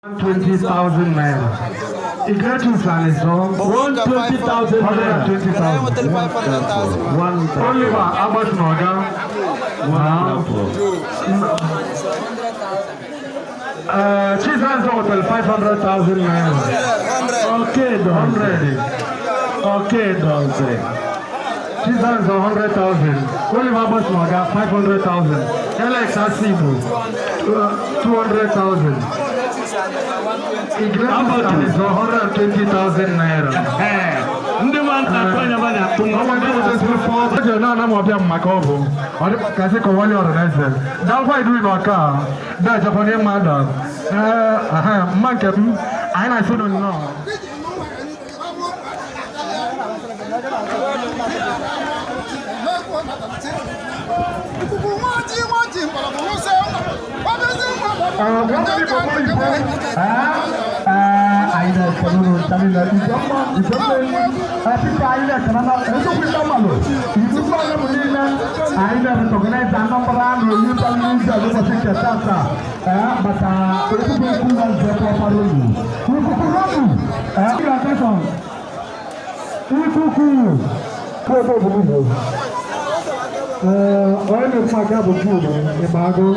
20,000 naira. Ignatius and his own 120,000 naira. 120,000. Oliver Abbas Morgan. Wow. Children's Hotel 500,000 naira. Okay, 100. Okay, don't Children's 100,000. Oliver Abbas Morgan 500,000. Alex Asibu 200,000. Ignatius and his 120,000 naira. ndị nwata kwanya bana tunga na na mo bia maka obo odi ka se ko wali organize da fa idu no ka da japoni mada manke ai na so no aina kanunu tamina ijomba people aina kanana eso kwita malo iduko na mulina aina organize anambra no yuta ninja do pasika sasa bata eso kuna zepo parolu kuku ila kaso kuku ko bulu oye me maga bo kuno e bago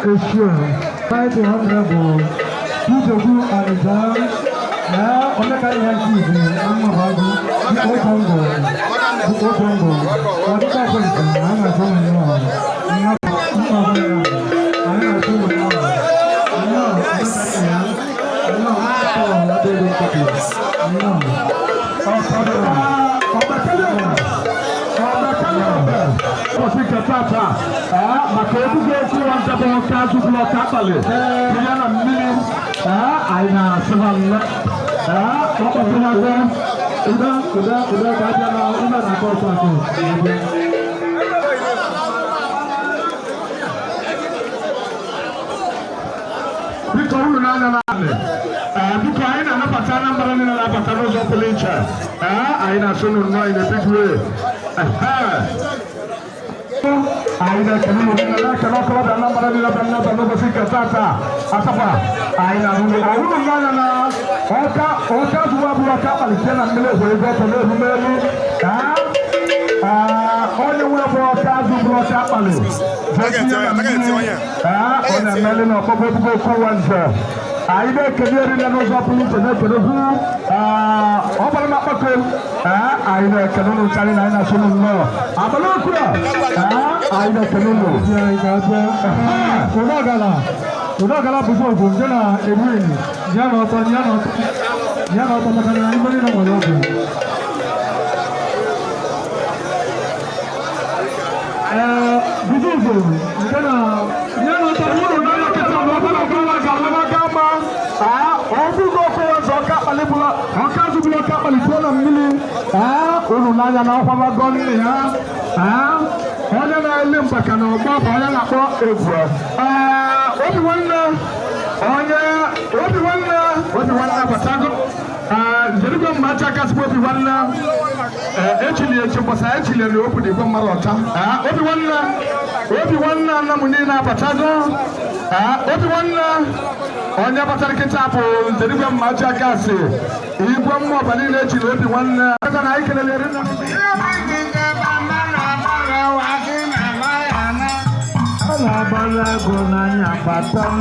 Right honorable Tujogu Alizam Omeka Yanki Amahagu Otongo Odika Polisi Ana Somo aina kanunu na kanoko da nambara ni labda no basika tata asapa aina hunu na oka zuwa buwa ka alisema mbele hoyo to le humeli onye we bo ka zuwa ka pale ona mele no ko bo ko wanza aina kedieri na no zapuli tene tene hu obala mapako aina kanunu chali na aina sunu no abalo kura aina kanunu unagala before bonjana emweni nyano to makana imani na mwalogo bidugo ngana nyano to muru na keta mabala kala kala kama obugo ko zoka alibula akazu bula ka alitola mili unu nanya na kwa magoni onye na-ele mpaka na ọgba bụ onye na-akpọ egwu obi nwanne abatago njerigo mmacha kasị obi nwanne echili echebọsa echili na okwu dị igwe mmadụ ọcha obi nwanne nna m niile abatago obi nwanne onye batara nkịta bụ njerigo mmacha kasị igwe mmụọ ọba niile echili obi nwanne aka na anyị kelelere nna Bala gonanya patam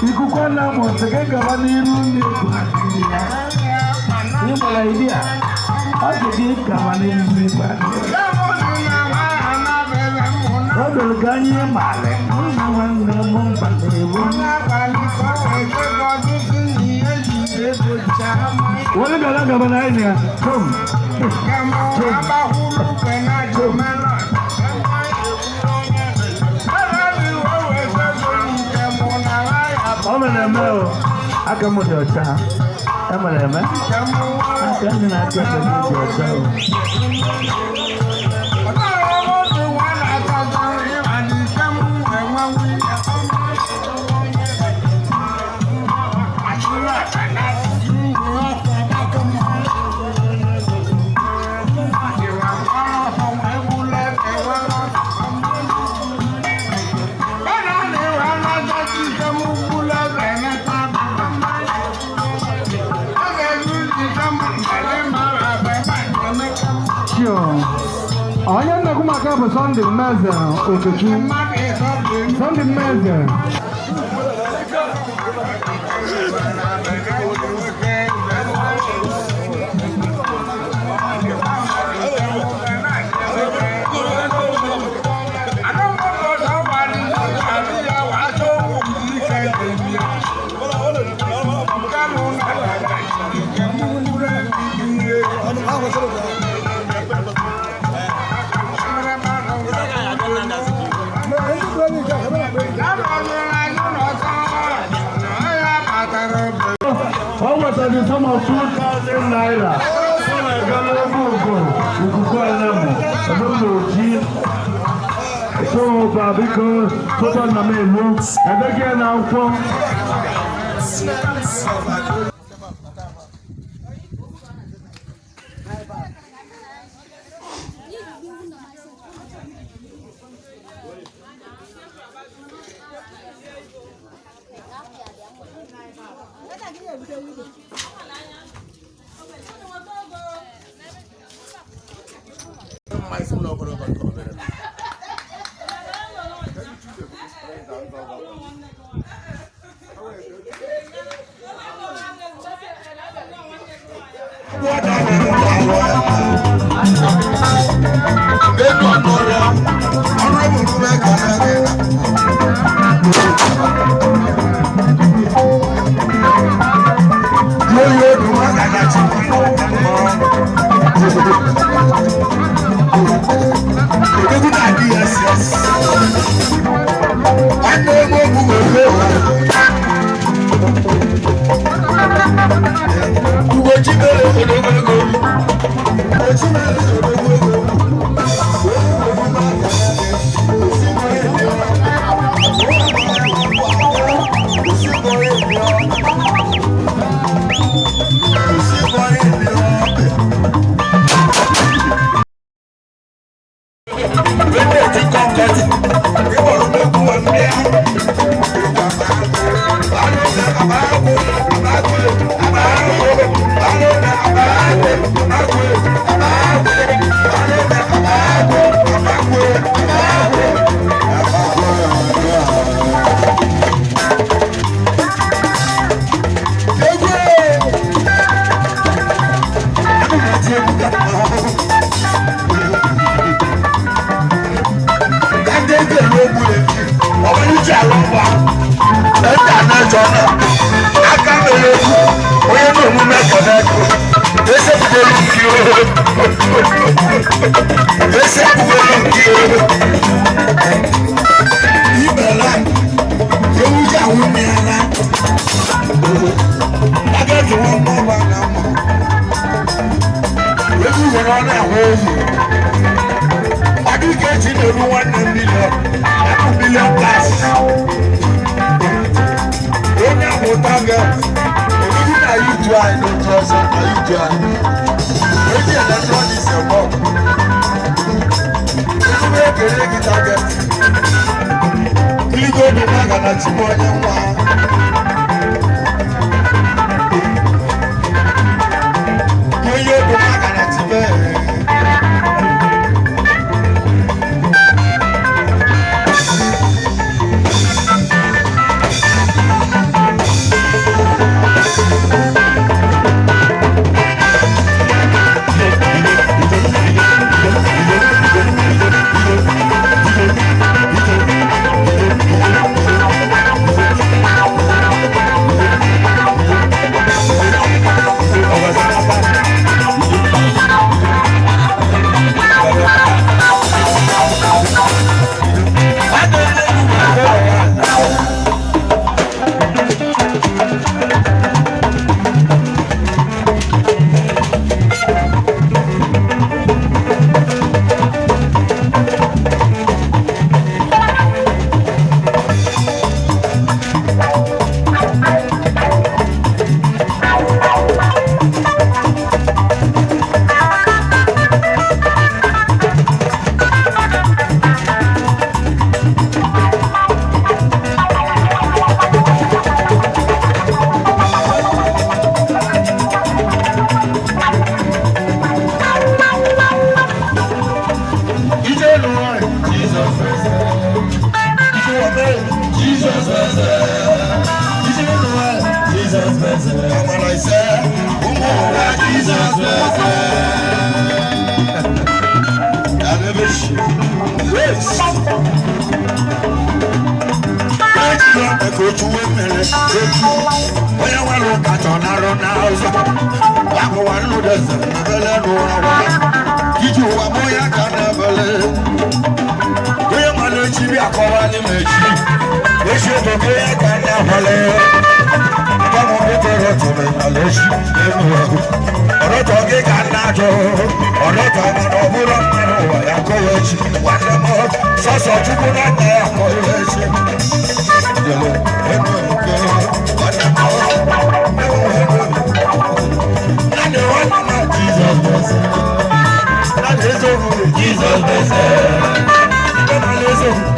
ikukona motege gabaniru ni bala idea ajedi gabaniru ni bala odol ganye male wanga mom palewo wala gala gabana ina kom aka m dị ọcha emere eme aka ndị na-aka ebe dị ọcha onye nnekwu maka bụ Sunday Mmeze Okechukwu Sunday Mmeze the sum of 2,000 naira. So, because total Namelu, and again now from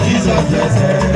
Jesus, Jesus,